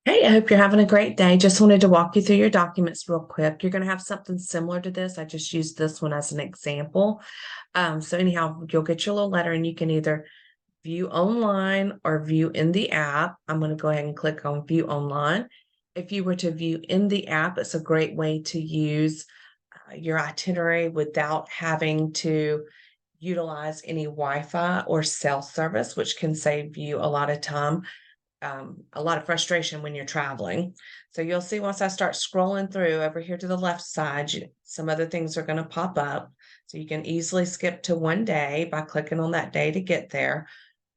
Hey, I hope you're having a great day. Just wanted to walk you through your documents real quick. You're going to have something similar to this. I just used this one as an example. So anyhow, you'll get your little letter and you can either view online or view in the app. I'm going to go ahead and click on view online. If you were to view in the app, it's a great way to use your itinerary without having to utilize any Wi-Fi or cell service, which can save you a lot of time, a lot of frustration when you're traveling. So you'll see once I start scrolling through over here to the left side, some other things are going to pop up. So you can easily skip to one day by clicking on that day to get there.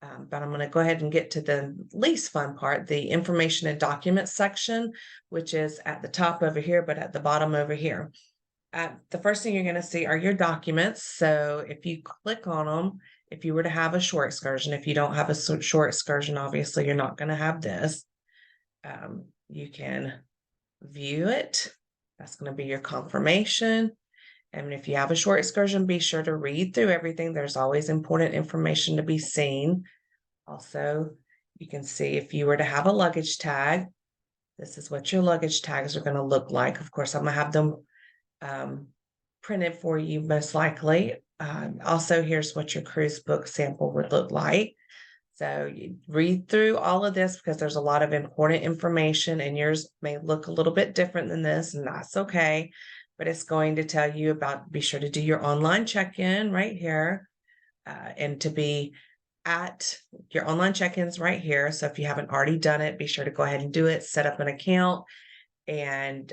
But I'm going to go ahead and get to the least fun part, the information and documents section, which is at the top over here, but at the bottom over here. The first thing you're going to see are your documents. So if you click on them, if you were to have a short excursion, if you don't have a short excursion, obviously you're not going to have this. You can view it. That's going to be your confirmation. And if you have a short excursion, be sure to read through everything. There's always important information to be seen. Also, you can see if you were to have a luggage tag, this is what your luggage tags are going to look like. Of course, I'm going to have them um, printed for you most likely. Also, here's what your cruise book sample would look like. So you read through all of this because there's a lot of important information, and yours may look a little bit different than this, and that's okay. But it's going to tell you about, be sure to do your online check-in right here, and to be at your online check-ins right here. So if you haven't already done it, be sure to go ahead and do it, set up an account, and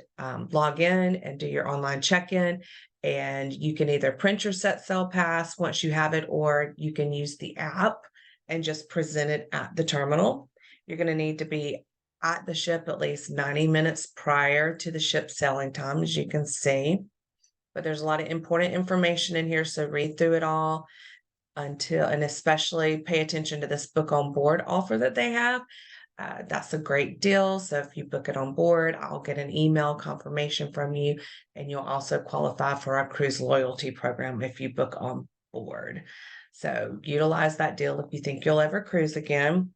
log in and do your online check-in. And you can either print your set sail pass once you have it, or you can use the app and just present it at the terminal. You're going to need to be at the ship at least 90 minutes prior to the ship sailing time, as you can see. But there's a lot of important information in here, so read through it all and especially pay attention to this book on board offer that they have. That's a great deal. So if you book it on board, I'll get an email confirmation from you, and you'll also qualify for our cruise loyalty program if you book on board. So utilize that deal if you think you'll ever cruise again.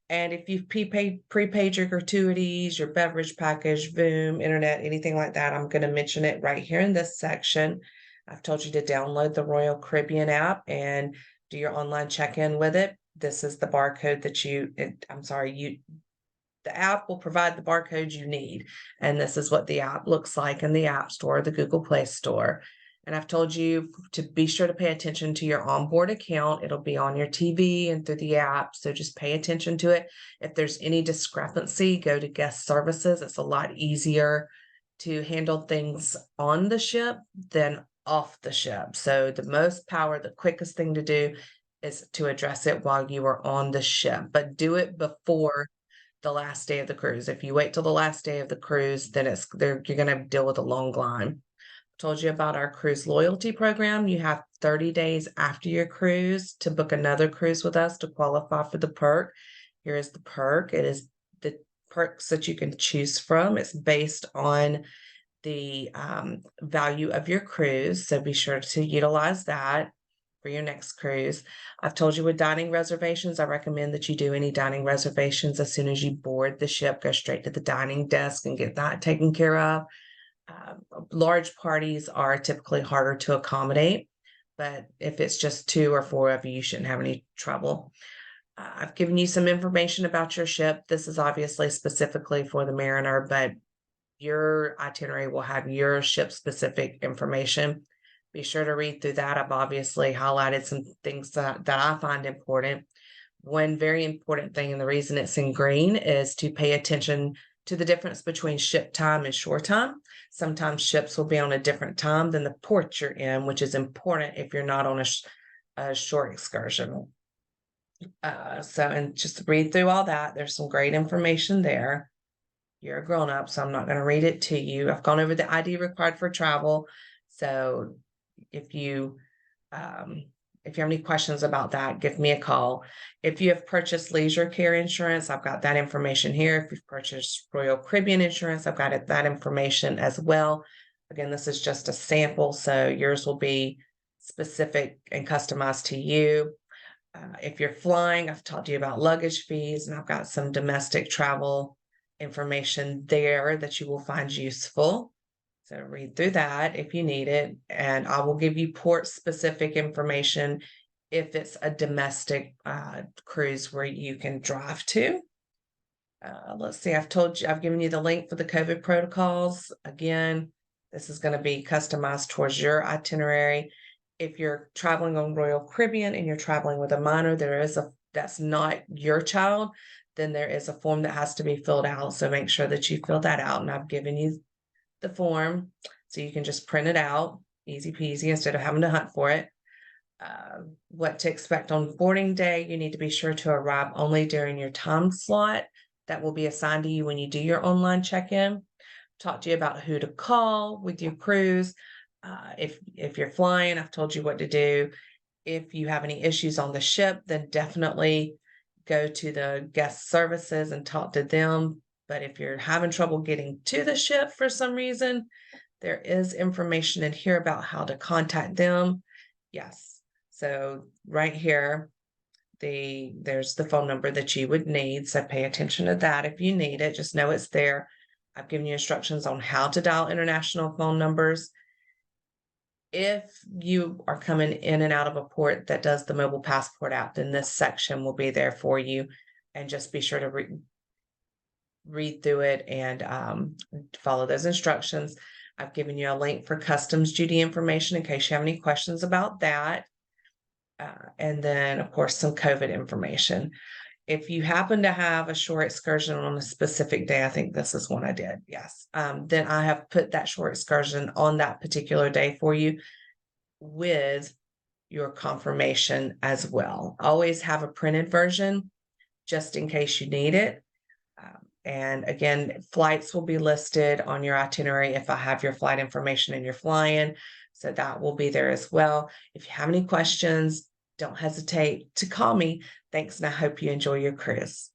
And if you've prepaid your gratuities, your beverage package, Voom, internet, anything like that, I'm going to mention it right here in this section. I've told you to download the Royal Caribbean app and do your online check-in with it. This is the barcode that the app will provide the barcode you need. And this is what the app looks like in the App Store, the Google Play Store. And I've told you to be sure to pay attention to your onboard account. It'll be on your TV and through the app. So just pay attention to it. If there's any discrepancy, go to guest services. It's a lot easier to handle things on the ship than off the ship. So the quickest thing to do is to address it while you are on the ship, but do it before the last day of the cruise. If you wait till the last day of the cruise, then you're going to deal with a long line. Told you about our cruise loyalty program. You have 30 days after your cruise to book another cruise with us to qualify for the perk. Here is the perk. It is the perks that you can choose from. It's based on the value of your cruise. So be sure to utilize that for your next cruise. I've told you with dining reservations, I recommend that you do any dining reservations as soon as you board the ship. Go straight to the dining desk and get that taken care of. Large parties are typically harder to accommodate, but if it's just 2 or 4 of you, you shouldn't have any trouble. I've given you some information about your ship. This is obviously specifically for the mariner, but your itinerary will have your ship specific information. Be sure to read through that. I've obviously highlighted some things that I find important. One very important thing, and the reason it's in green, is to pay attention to the difference between ship time and shore time. Sometimes ships will be on a different time than the port you're in, which is important if you're not on a short excursion. And just read through all that. There's some great information there. You're a grown up, so I'm not going to read it to you. I've gone over the ID required for travel. So if you have any questions about that, give me a call. If you have purchased leisure care insurance, I've got that information here. If you've purchased Royal Caribbean insurance, I've got that information as well. Again, this is just a sample, so yours will be specific and customized to you. If you're flying, I've talked to you about luggage fees, and I've got some domestic travel information there that you will find useful. So read through that if you need it, and I will give you port specific information if it's a domestic cruise where you can drive to. Let's see, I've given you the link for the COVID protocols. Again, this is going to be customized towards your itinerary. If you're traveling on Royal Caribbean and you're traveling with a minor, that's not your child, then there is a form that has to be filled out. So make sure that you fill that out. And I've given you the form so you can just print it out, easy peasy, instead of having to hunt for it. What to expect on boarding day, you need to be sure to arrive only during your time slot that will be assigned to you when you do your online check-in. Talk to you about who to call with your cruise. If you're flying, I've told you what to do. If you have any issues on the ship, then definitely go to the guest services and talk to them. But if you're having trouble getting to the ship for some reason, there is information in here about how to contact them. Yes. So right here, there's the phone number that you would need. So pay attention to that if you need it. Just know it's there. I've given you instructions on how to dial international phone numbers. If you are coming in and out of a port that does the mobile passport app, then this section will be there for you. And just be sure to read through it and follow those instructions. I've given you a link for customs duty information in case you have any questions about that. And then, of course, some COVID information. If you happen to have a shore excursion on a specific day, I think this is one I did, yes, then I have put that shore excursion on that particular day for you with your confirmation as well. Always have a printed version just in case you need it. And again, flights will be listed on your itinerary if I have your flight information and you're flying. So that will be there as well. If you have any questions, don't hesitate to call me. Thanks, and I hope you enjoy your cruise.